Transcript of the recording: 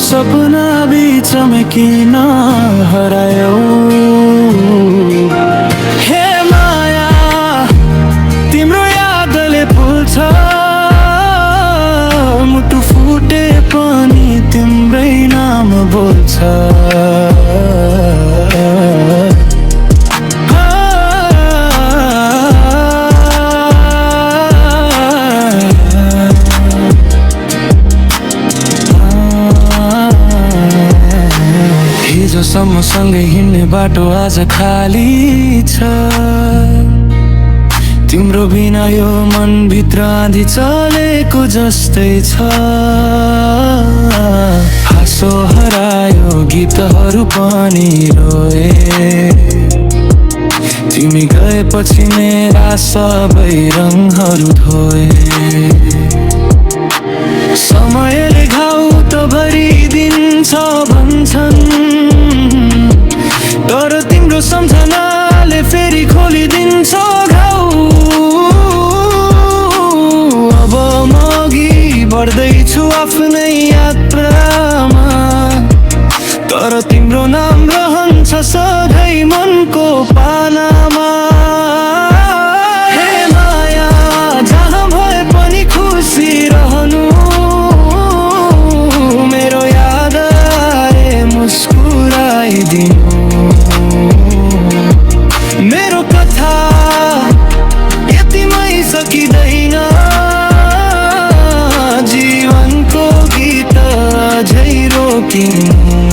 सपना बीच में किन हरायो हे माया तिम्रो यादले फुल्छ मुटु फुटे पनि तिम्रै नाम बोल्छ हिजोसम्म सँगै हिँड्ने बाटो आज खाली छ तिम्रो बिना यो मनभित्र आँधी चलेको जस्तै छ हाँसो हरायो गीतहरू पनि रोए तिमी गएपछि मेरा सबै रङहरू धोए समयले घाउ त भरिदिन्छ भन्छन् तर तिम्रो सम्झनाले फेरि खोलिदिन्छ घाउ अब म अघि बढ्दैछु आफ्नै यात्रामा तर तिम्रो नाम रहन्छ सधैँ मनको पानामा हे माया जहाँ भए पनि खुसी रहनु मेरो याद आए मुस्कुराइदिनु मेरो कथा यतिमै सकिँदैन जीवनको गीत अझै रोकिन्न